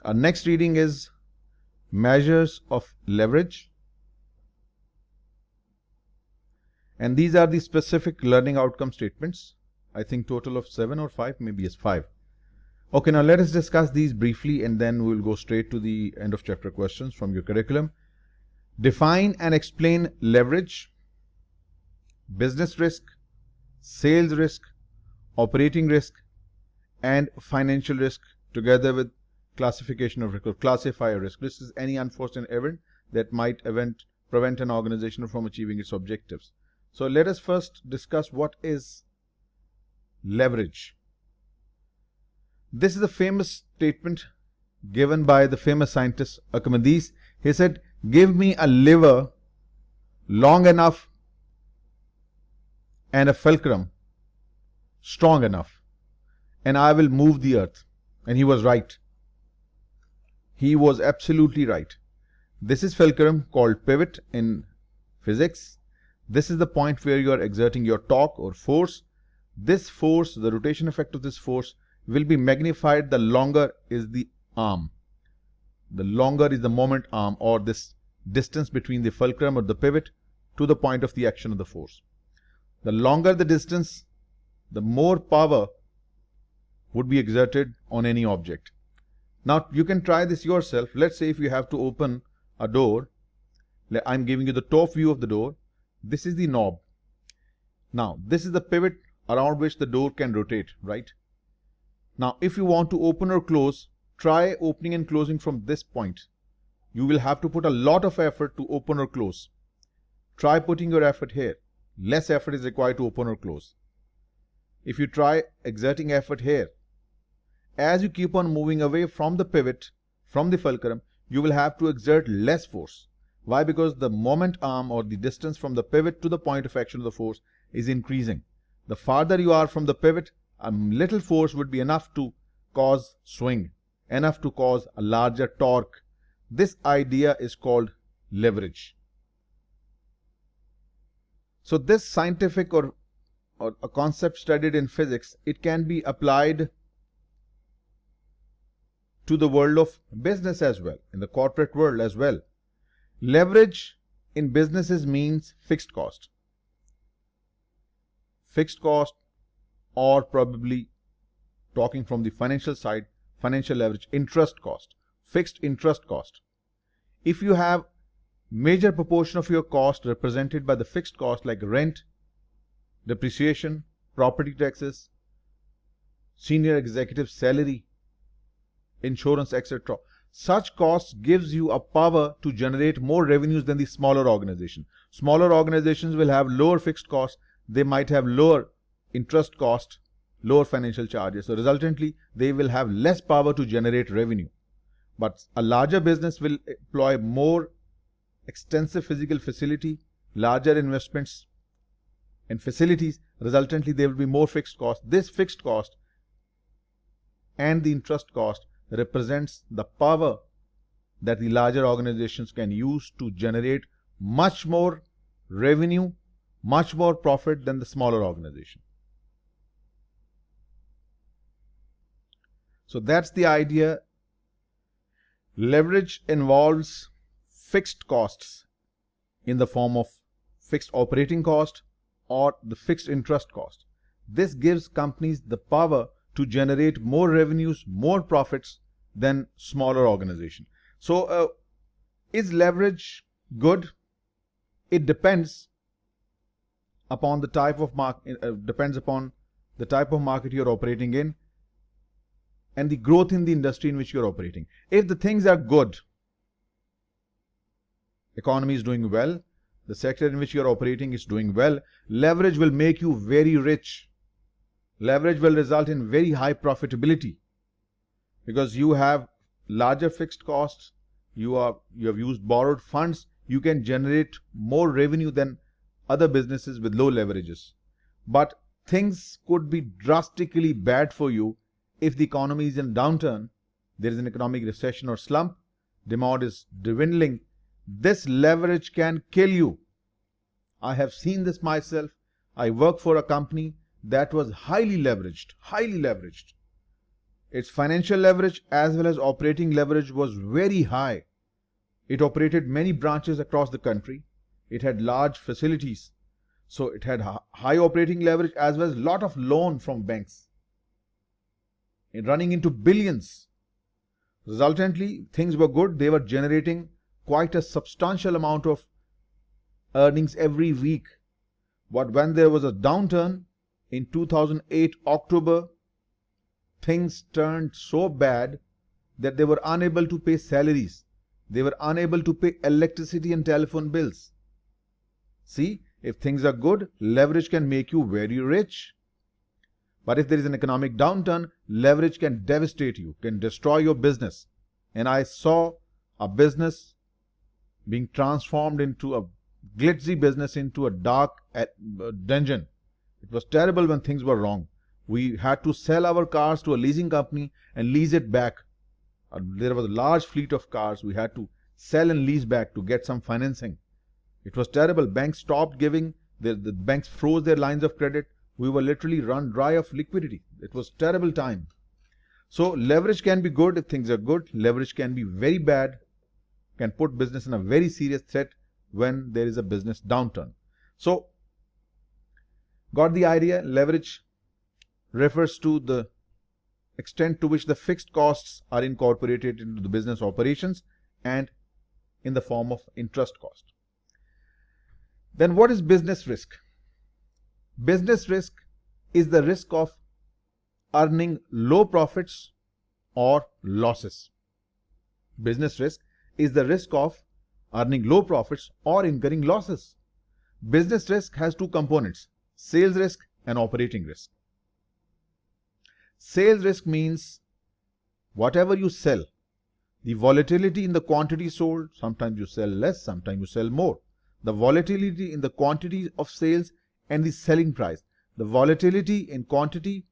Our next reading is measures of leverage. And these are the specific learning outcome statements. I think total of 7 or 5, maybe yes, 5. Okay, now let us discuss these briefly and then we'll go straight to the end of chapter questions from your curriculum. Define and explain leverage, business risk, sales risk, operating risk, and financial risk, together with classification of risk or classifier risk. This is any unforeseen event that might prevent an organization from achieving its objectives. So let us first discuss what is leverage. This is a famous statement given by the famous scientist Archimedes. He said, "Give me a lever long enough and a fulcrum strong enough, and I will move the earth." And he was right. He was absolutely right. This is fulcrum, called pivot in physics. This is the point where you are exerting your torque or force. This force, the rotation effect of this force, will be magnified the longer is the arm. The longer is the moment arm, or this distance between the fulcrum or the pivot to the point of the action of the force. The longer the distance, the more power would be exerted on any object. Now you can try this yourself. Let's say if you have to open a door, I'm giving you the top view of the door. This is the knob. Now this is the pivot around which the door can rotate, right? Now if you want to open or close, try opening and closing from this point. You will have to put a lot of effort to open or close. Try putting your effort here. Less effort is required to open or close. If you try exerting effort here, as you keep on moving away from the pivot, from the fulcrum, you will have to exert less force. Why? Because the moment arm, or the distance from the pivot to the point of action of the force, is increasing. The farther you are from the pivot, a little force would be enough to cause swing, enough to cause a larger torque. This idea is called leverage. So this scientific or a concept studied in physics, it can be applied to the world of business as well, in the corporate world as well. Leverage in businesses means fixed cost. Fixed cost, or probably talking from the financial side, financial leverage, interest cost, fixed interest cost. If you have major proportion of your cost represented by the fixed cost like rent, depreciation, property taxes, senior executive salary, insurance, etc. Such costs gives you a power to generate more revenues than the smaller organization. Smaller organizations will have lower fixed costs. They might have lower interest cost, lower financial charges. So resultantly, they will have less power to generate revenue. But a larger business will employ more extensive physical facility, larger investments in facilities. Resultantly, there will be more fixed cost. This fixed cost and the interest cost represents the power that the larger organizations can use to generate much more revenue, much more profit than the smaller organization. So that's the idea. Leverage involves fixed costs in the form of fixed operating cost or the fixed interest cost. This gives companies the power to generate more revenues, more profits than smaller organizations. So is leverage good? It depends upon the type of market, you're operating in and the growth in the industry in which you're operating. If the things are good, economy is doing well, the sector in which you're operating is doing well, leverage will make you very rich. Leverage will result in very high profitability because you have larger fixed costs, you have used borrowed funds, you can generate more revenue than other businesses with low leverages. But things could be drastically bad for you if the economy is in downturn, there is an economic recession or slump, demand is dwindling. This leverage can kill you. I have seen this myself. I work for a company that was highly leveraged. Its financial leverage as well as operating leverage was very high. It operated many branches across the country. It had large facilities. So it had high operating leverage as well as lot of loan from banks, running into billions. Resultantly, things were good. They were generating quite a substantial amount of earnings every week. But when there was a downturn in 2008 October, things turned so bad that they were unable to pay salaries. They were unable to pay electricity and telephone bills. See, if things are good, leverage can make you very rich. But if there is an economic downturn, leverage can devastate you, can destroy your business. And I saw a business being transformed into a glitzy business, into a dark dungeon. It was terrible when things were wrong. We had to sell our cars to a leasing company and lease it back. There was a large fleet of cars we had to sell and lease back to get some financing. It was terrible. Banks stopped giving, the banks froze their lines of credit. We were literally run dry of liquidity. It was a terrible time. So leverage can be good if things are good. Leverage can be very bad, can put business in a very serious threat when there is a business downturn. So, got the idea? Leverage refers to the extent to which the fixed costs are incorporated into the business operations and in the form of interest cost. Then what is business risk? Business risk is the risk of earning low profits or losses. Business risk is the risk of earning low profits or incurring losses. Business risk has two components: sales risk and operating risk. Sales risk means whatever you sell, the volatility in the quantity sold, sometimes you sell less, sometimes you sell more. The volatility in the quantity of sales and the selling price. The volatility in quantity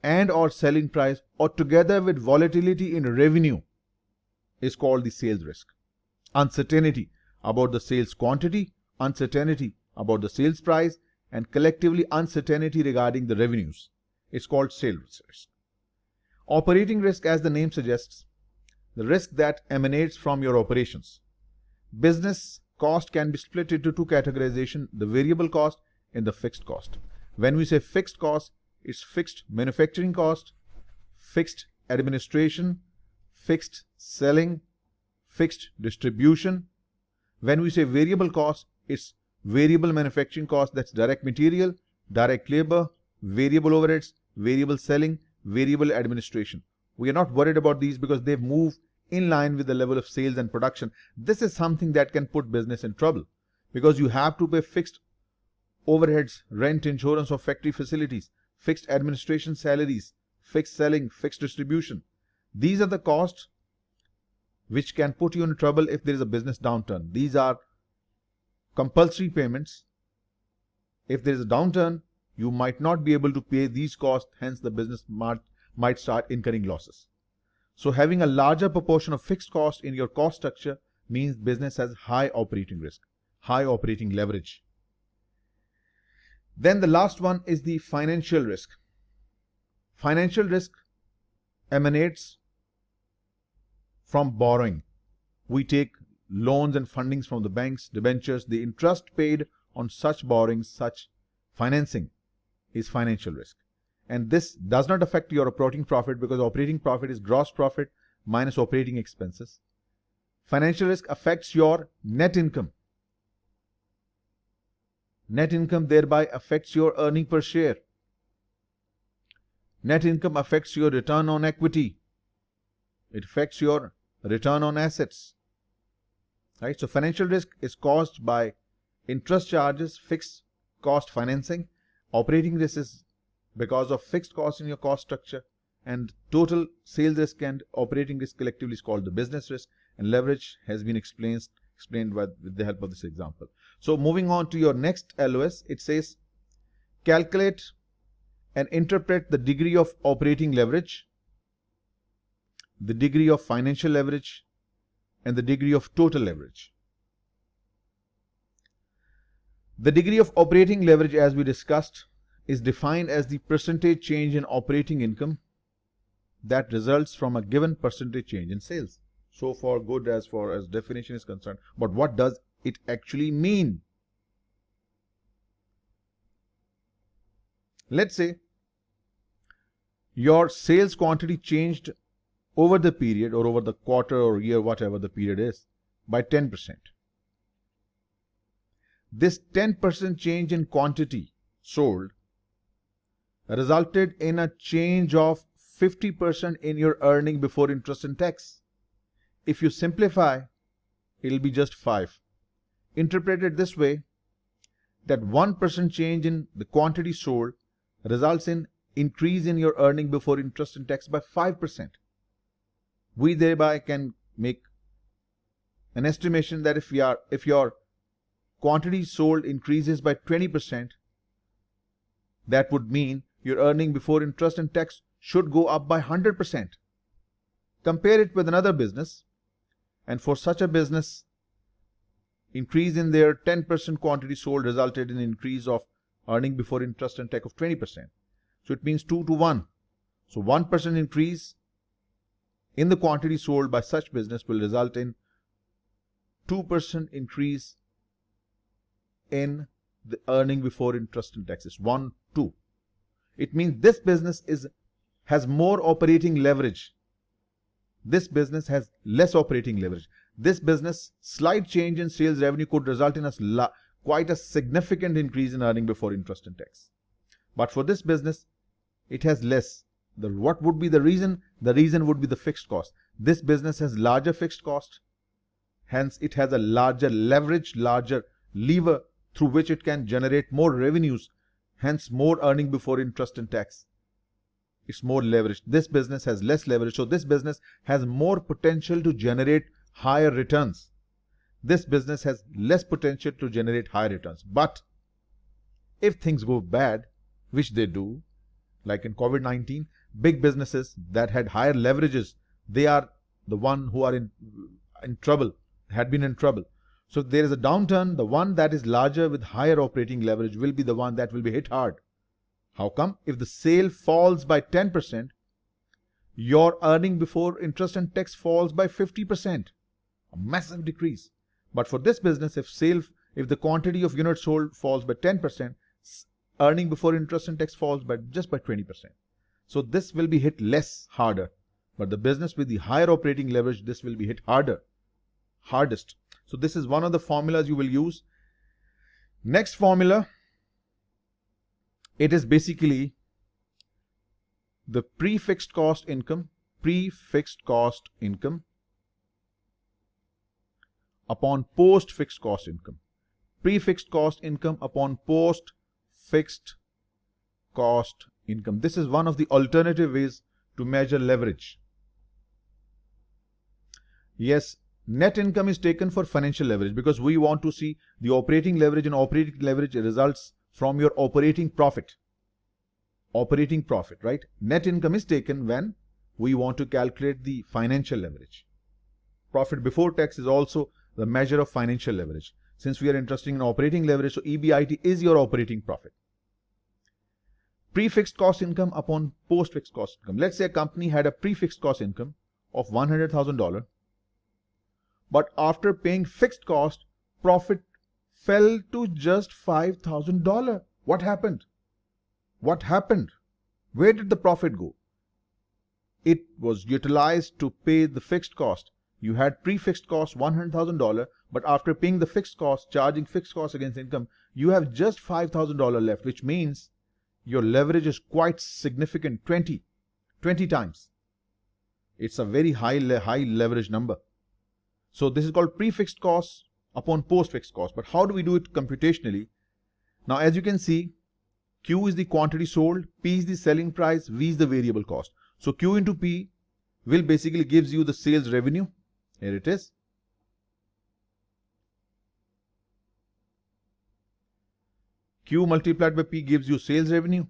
and or selling price, or together with volatility in revenue, is called the sales risk. Uncertainty about the sales quantity, uncertainty about the sales price, and collectively uncertainty regarding the revenues. It's called sales risk. Operating risk, as the name suggests, the risk that emanates from your operations. Business cost can be split into two categorizations: the variable cost and the fixed cost. When we say fixed cost, it's fixed manufacturing cost, fixed administration, fixed selling, fixed distribution. When we say variable cost, it's variable manufacturing cost, that's direct material, direct labor, variable overheads, variable selling, variable administration. We are not worried about these because they move in line with the level of sales and production. This is something that can put business in trouble because you have to pay fixed overheads, rent, insurance of factory facilities, fixed administration salaries, fixed selling, fixed distribution. These are the costs which can put you in trouble if there is a business downturn. These are compulsory payments. If there is a downturn, you might not be able to pay these costs, hence the business might start incurring losses. So having a larger proportion of fixed costs in your cost structure means business has high operating risk, high operating leverage. Then the last one is the financial risk. Financial risk emanates from borrowing. We take loans and fundings from the banks, debentures. The interest paid on such borrowings, such financing, is financial risk. And this does not affect your operating profit because operating profit is gross profit minus operating expenses. Financial risk affects your net income. Net income thereby affects your earning per share. Net income affects your return on equity. It affects your return on assets. Right? So financial risk is caused by interest charges, fixed cost financing. Operating risk is because of fixed costs in your cost structure, and total sales risk and operating risk collectively is called the business risk, and leverage has been explained with the help of this example. So moving on to your next LOS, it says calculate and interpret the degree of operating leverage, the degree of financial leverage, and the degree of total leverage. The degree of operating leverage, as we discussed, is defined as the percentage change in operating income that results from a given percentage change in sales. So far good as far as definition is concerned, but what does it actually mean? Let's say your sales quantity changed over the period or over the quarter or year, whatever the period is, by 10%. This 10% change in quantity sold resulted in a change of 50% in your earning before interest and tax. If you simplify, it'll be just 5. Interpreted this way, that 1% change in the quantity sold results in increase in your earning before interest and tax by 5%. We thereby can make an estimation that if your quantity sold increases by 20%, that would mean your earning before interest and tax should go up by 100%. Compare it with another business, and for such a business, increase in their 10% quantity sold resulted in increase of earning before interest and tax of 20%. So it means 2 to 1. So 1% increase in the quantity sold by such business will result in 2% increase in the earning before interest and taxes. 1, 2. It means this business has more operating leverage. This business has less operating leverage. This business, slight change in sales revenue could result in quite a significant increase in earning before interest and tax. But for this business, it has less. What would be the reason? The reason would be the fixed cost. This business has larger fixed cost. Hence, it has a larger leverage, larger lever through which it can generate more revenues. Hence, more earning before interest and tax. It's more leveraged. This business has less leverage. So this business has more potential to generate higher returns. This business has less potential to generate higher returns. But if things go bad, which they do, like in COVID-19, big businesses that had higher leverages, they are the one who are in trouble, had been in trouble. So if there is a downturn, the one that is larger with higher operating leverage will be the one that will be hit hard. How come? If the sale falls by 10%, your earning before interest and tax falls by 50%. A massive decrease. But for this business, if the quantity of units sold falls by 10%, earning before interest and tax falls by just by 20%. So this will be hit less harder. But the business with the higher operating leverage, this will be hit hardest. So this is one of the formulas you will use. Next formula, it is basically the prefixed cost income upon post fixed cost income. Prefixed cost income upon post fixed cost income. This is one of the alternative ways to measure leverage. Yes, net income is taken for financial leverage because we want to see the operating leverage, and operating leverage results from your operating profit. Operating profit, right? Net income is taken when we want to calculate the financial leverage. Profit before tax is also the measure of financial leverage. Since we are interested in operating leverage, so EBIT is your operating profit. Prefixed cost income upon post-fixed cost income. Let's say a company had a prefixed cost income of $100,000, but after paying fixed cost, profit fell to just $5,000. What happened? What happened? Where did the profit go? It was utilized to pay the fixed cost. You had prefixed cost $100,000, but after paying the fixed cost, charging fixed cost against income, you have just $5,000 left, which means your leverage is quite significant, 20 times. It's a very high leverage number. So this is called prefixed cost upon post-fixed cost. But how do we do it computationally? Now, as you can see, Q is the quantity sold, P is the selling price, V is the variable cost. So Q into P will basically gives you the sales revenue. Here it is. Q multiplied by P gives you sales revenue.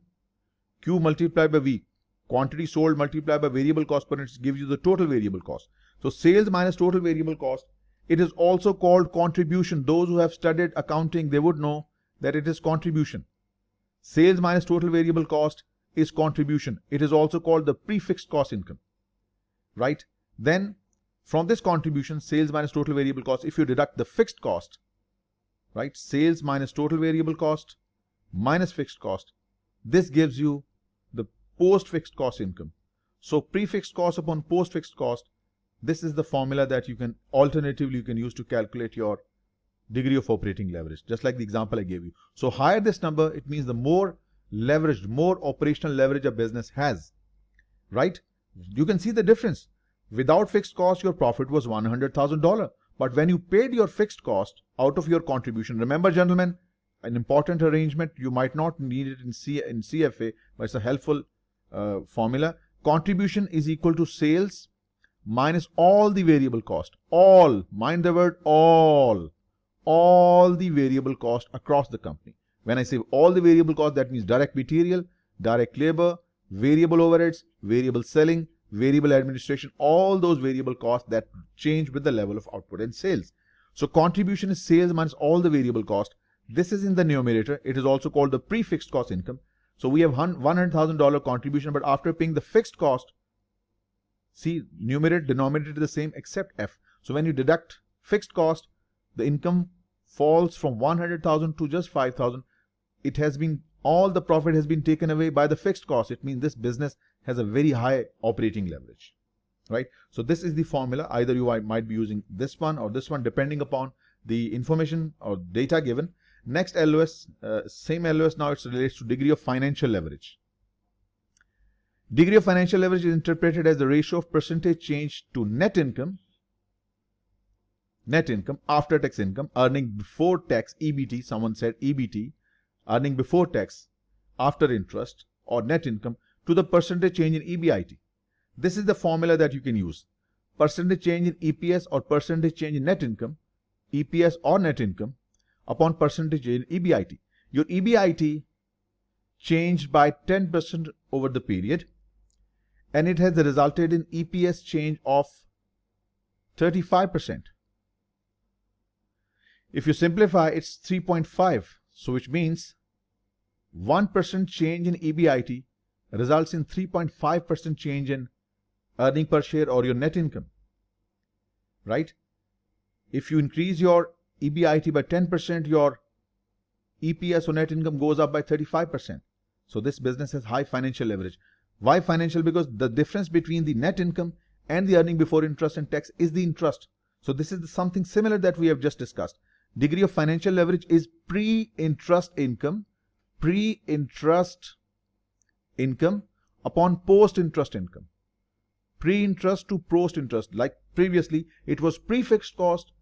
Q multiplied by V, quantity sold multiplied by variable cost per unit, gives you the total variable cost. So sales minus total variable cost. It is also called contribution. Those who have studied accounting, they would know that it is contribution. Sales minus total variable cost is contribution. It is also called the prefixed cost income, right? Then from this contribution, sales minus total variable cost, if you deduct the fixed cost, right? Sales minus total variable cost minus fixed cost, this gives you the post-fixed cost income. So prefixed cost upon post-fixed cost, this is the formula that you can alternatively use to calculate your degree of operating leverage, just like the example I gave you. So higher this number, it means the more leveraged, more operational leverage a business has, right? You can see the difference. Without fixed cost, your profit was $100,000. But when you paid your fixed cost out of your contribution, remember gentlemen, an important arrangement, you might not need it in CFA, but it's a helpful formula. Contribution is equal to sales minus all the variable cost. All, mind the word all the variable cost across the company. When I say all the variable cost, that means direct material, direct labor, variable overheads, variable selling, variable administration, all those variable costs that change with the level of output and sales. So contribution is sales minus all the variable cost. This is in the numerator. It is also called the prefixed cost income. So we have $100,000 contribution, but after paying the fixed cost, see, numerator, denominator is the same except F. So when you deduct fixed cost, the income falls from 100,000 to just 5,000. It has been, all the profit has been taken away by the fixed cost. It means this business has a very high operating leverage, right? So this is the formula. Either you might be using this one or this one, depending upon the information or data given. Next LOS, same LOS, now it relates to degree of financial leverage. Degree of financial leverage is interpreted as the ratio of percentage change to net income after tax income, earning before tax, EBT, someone said EBT, earning before tax, after interest, or net income, to the percentage change in EBIT. This is the formula that you can use. Percentage change in EPS or percentage change in net income, EPS or net income, upon percentage change in EBIT. Your EBIT changed by 10% over the period, and it has resulted in EPS change of 35%. If you simplify, it's 3.5. So which means 1% change in EBIT results in 3.5% change in earning per share or your net income, right? If you increase your EBIT by 10%, your EPS or net income goes up by 35%. So this business has high financial leverage. Why financial? Because the difference between the net income and the earning before interest and tax is the interest. So this is something similar that we have just discussed. Degree of financial leverage is pre-interest income upon post-interest income. Pre-interest to post-interest. Like previously, it was prefixed cost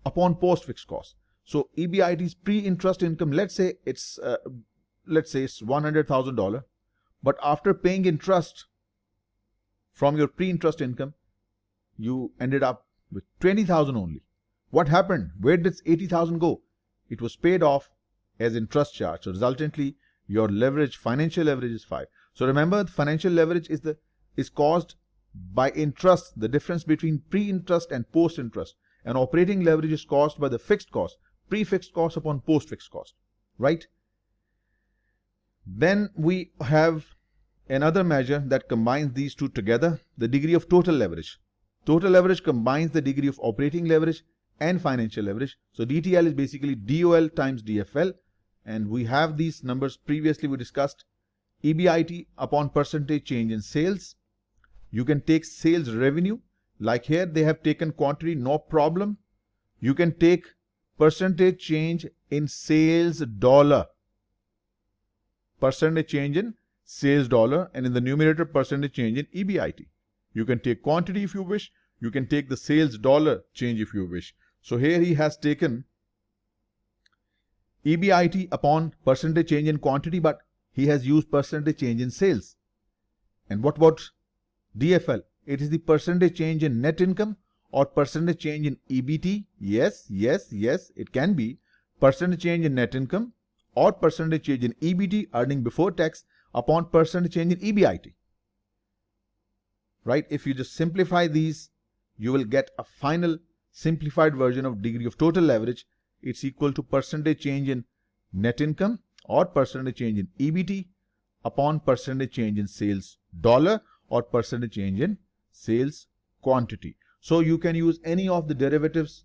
upon post-fixed cost. So EBIT is pre-interest income. Let's say it's $100,000, but after paying interest from your pre-interest income, you ended up with 20,000 only. What happened? Where did 80,000 go? It was paid off as interest charge. So resultantly, your leverage, financial leverage is 5. So remember, the financial leverage is caused by interest, the difference between pre-interest and post-interest. And operating leverage is caused by the fixed cost, pre-fixed cost upon post-fixed cost, right? Then we have another measure that combines these two together, the degree of total leverage. Total leverage combines the degree of operating leverage and financial leverage. So DTL is basically DOL times DFL, and we have these numbers previously we discussed. EBIT upon percentage change in sales. You can take sales revenue, like here they have taken quantity, no problem. You can take percentage change in sales dollar, percentage change in sales dollar, and in the numerator percentage change in EBIT. You can take quantity if you wish. You can take the sales dollar change if you wish. So here he has taken EBIT upon percentage change in quantity, but he has used percentage change in sales. And what about DFL? It is the percentage change in net income or percentage change in EBT. Yes, it can be percentage change in net income or percentage change in EBT, earning before tax, upon percentage change in EBIT. Right? If you just simplify these, you will get a final simplified version of degree of total leverage. It's equal to percentage change in net income or percentage change in EBT, upon percentage change in sales dollar or percentage change in sales quantity. So you can use any of the derivatives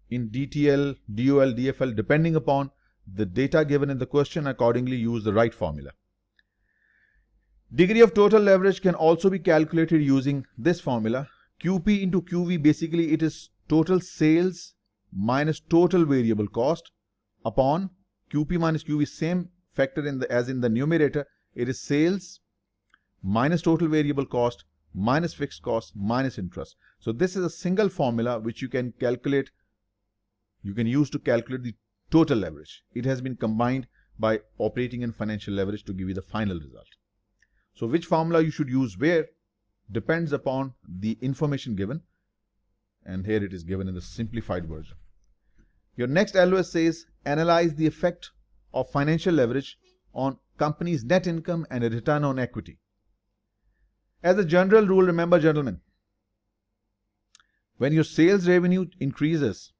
in DTL, DOL, DFL depending upon the data given in the question. Accordingly use the right formula. Degree of total leverage can also be calculated using this formula. QP into QV, basically it is total sales minus total variable cost upon QP minus QV, same factor as in the numerator. It is sales minus total variable cost minus fixed cost minus interest. So this is a single formula which you can calculate, you can use to calculate the total leverage. It has been combined by operating and financial leverage to give you the final result. So which formula you should use where depends upon the information given, and here it is given in the simplified version. Your next LOS says analyze the effect of financial leverage on company's net income and a return on equity. As a general rule, remember gentlemen, when your sales revenue increases,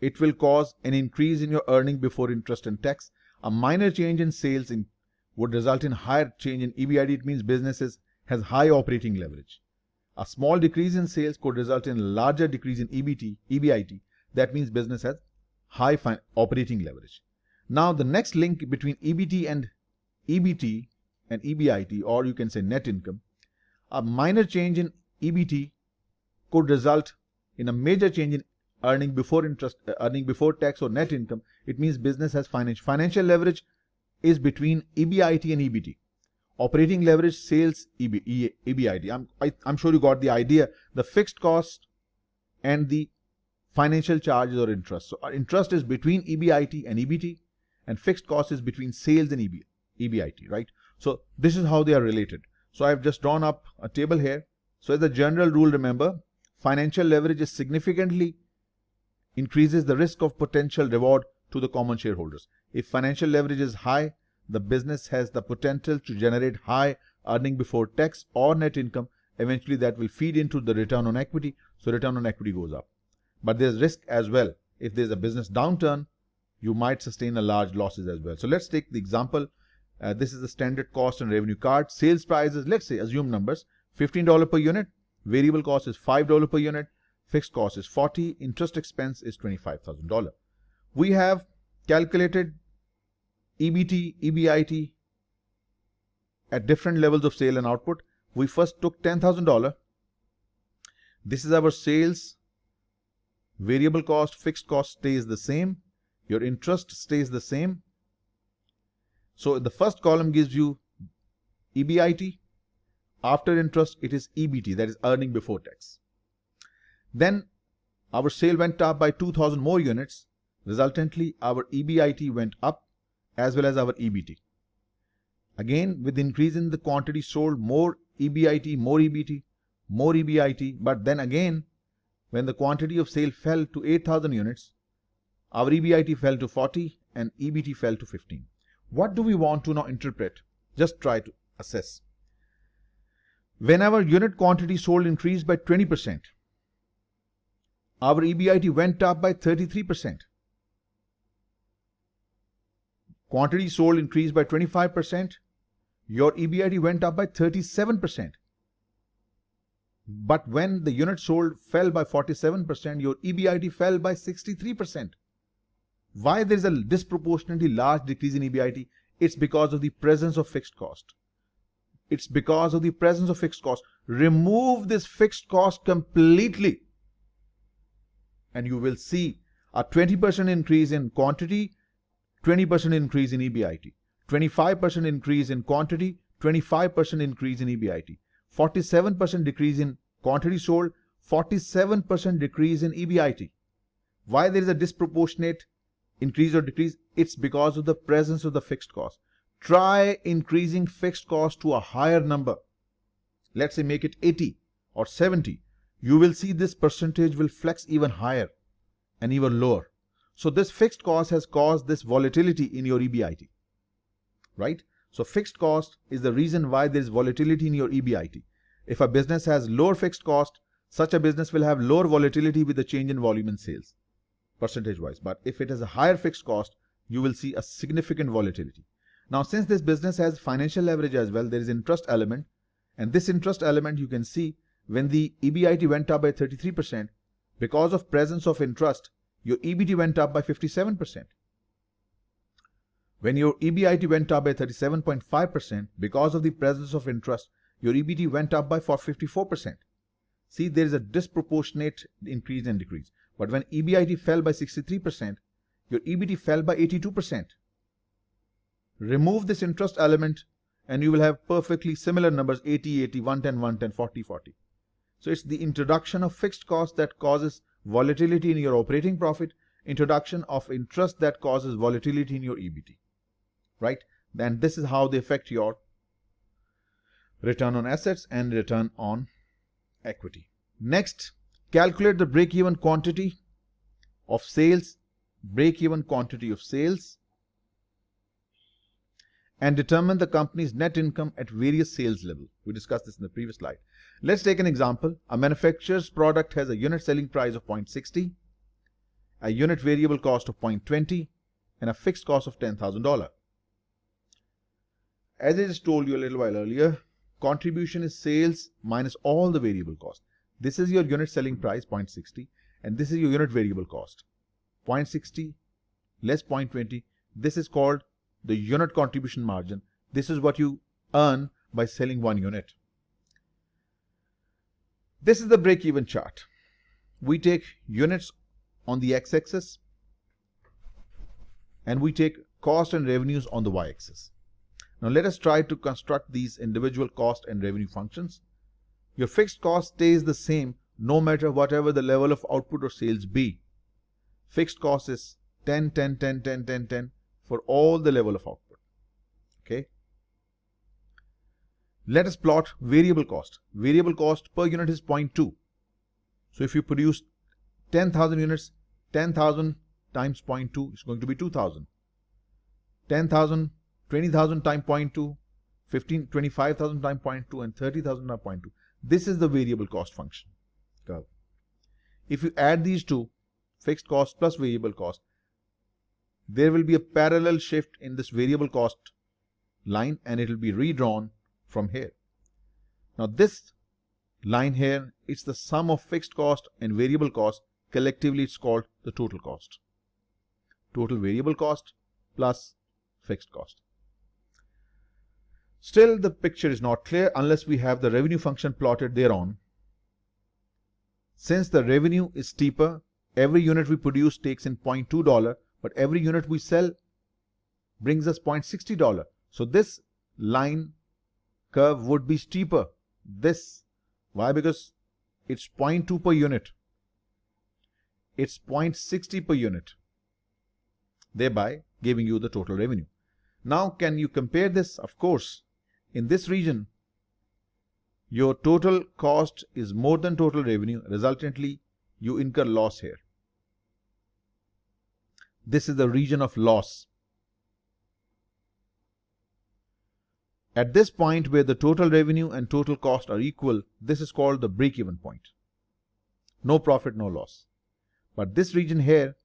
it will cause an increase in your earning before interest and tax. A minor change in sales would result in higher change in EBIT. It means businesses has high operating leverage. A small decrease in sales could result in a larger decrease in EBIT. That means business has high operating leverage. Now the next link between EBT and EBT and EBIT, or you can say net income, a minor change in EBT could result in a major change in earning before interest, earning before tax or net income. It means business has financial leverage is between EBIT and EBT. Operating leverage, sales, EBIT. I'm sure you got the idea. The fixed cost and the financial charges or interest. So our interest is between EBIT and EBT, and fixed cost is between sales and EBIT, right? So this is how they are related. So I've just drawn up a table here. So as a general rule, remember, financial leverage is significantly increases the risk of potential reward to the common shareholders. If financial leverage is high, the business has the potential to generate high earning before tax or net income. Eventually that will feed into the return on equity. So return on equity goes up. But there's risk as well. If there's a business downturn, you might sustain a large losses as well. So let's take the example. This is the standard cost and revenue card. Sales prices, let's say, assume numbers, $15 per unit. Variable cost is $5 per unit. Fixed cost is $40. Interest expense is $25,000. We have calculated EBT, EBIT at different levels of sale and output. We first took $10,000. This is our sales. Variable cost, fixed cost stays the same. Your interest stays the same. So the first column gives you EBIT. After interest, it is EBT, that is earning before tax. Then our sale went up by 2,000 more units. Resultantly, our EBIT went up as well as our EBT. Again, with increase in the quantity sold, more EBIT, more EBT, more EBIT. But then again, when the quantity of sale fell to 8,000 units, our EBIT fell to 40 and EBT fell to 15. What do we want to now interpret? Just try to assess. When our unit quantity sold increased by 20%, our EBIT went up by 33%. Quantity sold increased by 25%. Your EBIT went up by 37%. But when the unit sold fell by 47%, your EBIT fell by 63%. Why there is a disproportionately large decrease in EBIT? It's because of the presence of fixed cost. It's because of the presence of fixed cost. Remove this fixed cost completely, and you will see a 20% increase in quantity, 20% increase in EBIT, 25% increase in quantity, 25% increase in EBIT, 47% decrease in quantity sold, 47% decrease in EBIT. Why there is a disproportionate increase or decrease? It's because of the presence of the fixed cost. Try increasing fixed cost to a higher number. Let's say make it 80 or 70. You will see this percentage will flex even higher and even lower. So this fixed cost has caused this volatility in your EBIT, right? So fixed cost is the reason why there is volatility in your EBIT. If a business has lower fixed cost, such a business will have lower volatility with the change in volume and sales, percentage wise. But if it has a higher fixed cost, you will see a significant volatility. Now, since this business has financial leverage as well, there is interest element. And this interest element, you can see when the EBIT went up by 33%, because of presence of interest, your EBT went up by 57%. When your EBIT went up by 37.5%, because of the presence of interest, your EBT went up by 54%. See, there is a disproportionate increase and decrease. But when EBIT fell by 63%, your EBT fell by 82%. Remove this interest element and you will have perfectly similar numbers: 80, 80, 110, 110, 40, 40. So it's the introduction of fixed cost that causes volatility in your operating profit, introduction of interest that causes volatility in your EBT, right? Then this is how they affect your return on assets and return on equity. Next, calculate the break-even quantity of sales, and determine the company's net income at various sales levels. We discussed this in the previous slide. Let's take an example. A manufacturer's product has a unit selling price of 0.60, a unit variable cost of 0.20, and a fixed cost of $10,000. As I just told you a little while earlier, contribution is sales minus all the variable cost. This is your unit selling price, 0.60, and this is your unit variable cost. 0.60 less 0.20. This is called the unit contribution margin. This is what you earn by selling one unit. This is the break-even chart. We take units on the x-axis and we take cost and revenues on the y-axis. Now let us try to construct these individual cost and revenue functions. Your fixed cost stays the same no matter whatever the level of output or sales be. Fixed cost is 10, 10, 10, 10, 10, 10 for all the level of output. Okay. Let us plot variable cost. Variable cost per unit is 0.2. So if you produce 10,000 units, 10,000 times 0.2 is going to be 2,000. 10,000, 20,000 times 0.2, 15, 25,000 times 0.2, and 30,000 times 0.2. This is the variable cost function curve. If you add these two, fixed cost plus variable cost, there will be a parallel shift in this variable cost line and it will be redrawn from here. Now this line here, it's the sum of fixed cost and variable cost. Collectively it's called the total cost. Total variable cost plus fixed cost. Still the picture is not clear unless we have the revenue function plotted thereon. Since the revenue is steeper, every unit we produce takes in $0.2, but every unit we sell brings us $0.60. So this line curve would be steeper. This, why? Because it's 0.2 per unit. It's 0.60 per unit, thereby giving you the total revenue. Now can you compare this? Of course. In this region, your total cost is more than total revenue. Resultantly, you incur loss here. This is the region of loss. At this point where the total revenue and total cost are equal, this is called the break-even point. No profit, no loss. But this region here,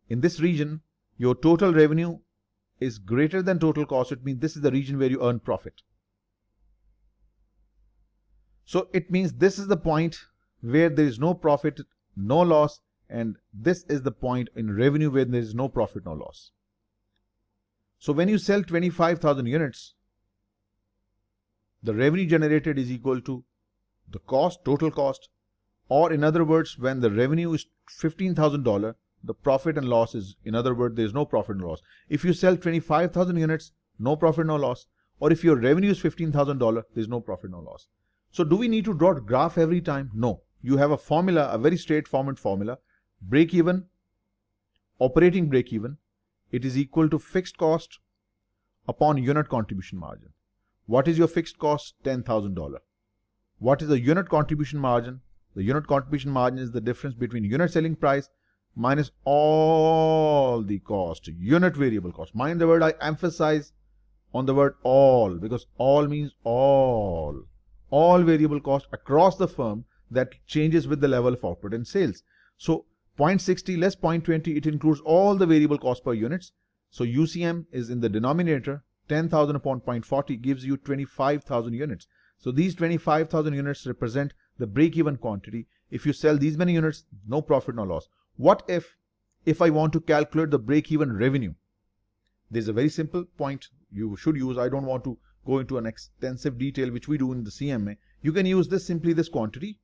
in this region, your total revenue is greater than total cost. It means this is the region where you earn profit. So it means this is the point where there is no profit, no loss, and this is the point in revenue where there is no profit, no loss. So when you sell 25,000 units, the revenue generated is equal to the cost, total cost, or in other words, when the revenue is $15,000, the profit and loss is, in other words, there is no profit and loss. If you sell 25,000 units, no profit, no loss, or if your revenue is $15,000, there is no profit, no loss. So do we need to draw a graph every time? No. You have a formula, a very straightforward formula. Break even, operating break even, it is equal to fixed cost upon unit contribution margin. What is your fixed cost? $10,000. What is the unit contribution margin? The unit contribution margin is the difference between unit selling price minus all the cost, unit variable cost. Mind the word, I emphasize on the word all, because all means all variable cost across the firm that changes with the level of output and sales. So 0.60 less 0.20, it includes all the variable cost per units. So UCM is in the denominator 10,000 upon 0.40 gives you 25,000 units. So these 25,000 units represent the break-even quantity. If you sell these many units, no profit, no loss. What if I want to calculate the break-even revenue? There's a very simple point you should use. I don't want to go into an extensive detail, which we do in the CMA. You can use this quantity,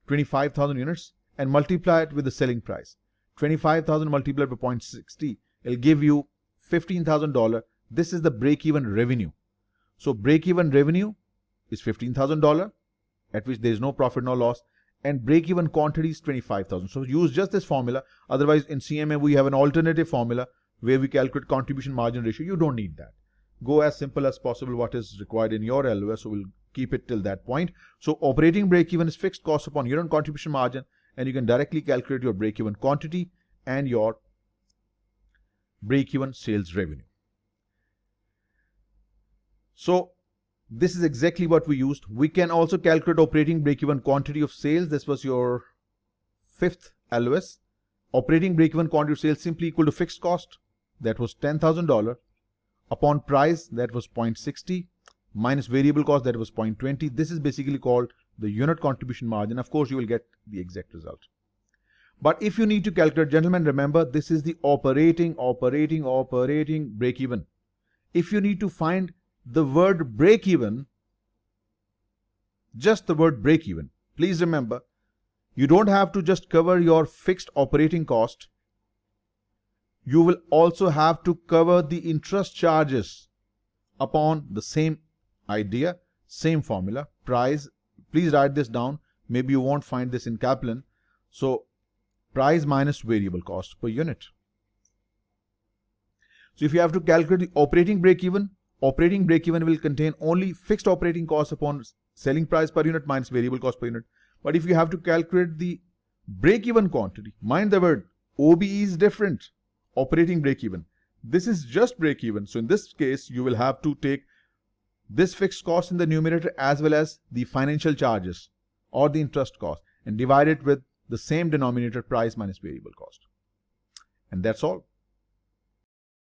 25,000 units, and multiply it with the selling price. 25,000 multiplied by 0.60, it'll give you $15,000. This is the break-even revenue. So break-even revenue is $15,000, at which there is no profit, no loss, and break-even quantity is 25,000. So use just this formula. Otherwise, in CMA, we have an alternative formula where we calculate contribution margin ratio. You don't need that. Go as simple as possible what is required in your LOS. So we'll keep it till that point. So operating break-even is fixed cost upon unit contribution margin, and you can directly calculate your break-even quantity and your break-even sales revenue. So this is exactly what we used. We can also calculate operating break-even quantity of sales. This was your fifth LOS. Operating break-even quantity of sales simply equal to fixed cost, that was $10,000, upon price, that was 0.60, minus variable cost, that was 0.20. This is basically called the unit contribution margin. Of course, you will get the exact result. But if you need to calculate, gentlemen, remember this is the operating break-even. If you need to find the word break-even, just the word break-even, please remember, you don't have to just cover your fixed operating cost. You will also have to cover the interest charges upon the same idea, same formula, price. Please write this down. Maybe you won't find this in Kaplan. So price minus variable cost per unit. So if you have to calculate the operating break-even will contain only fixed operating costs upon selling price per unit minus variable cost per unit. But if you have to calculate the break-even quantity, mind the word, OBE is different. Operating break-even. This is just break-even. So in this case, you will have to take this fixed cost in the numerator as well as the financial charges or the interest cost and divide it with the same denominator, price minus variable cost. And that's all.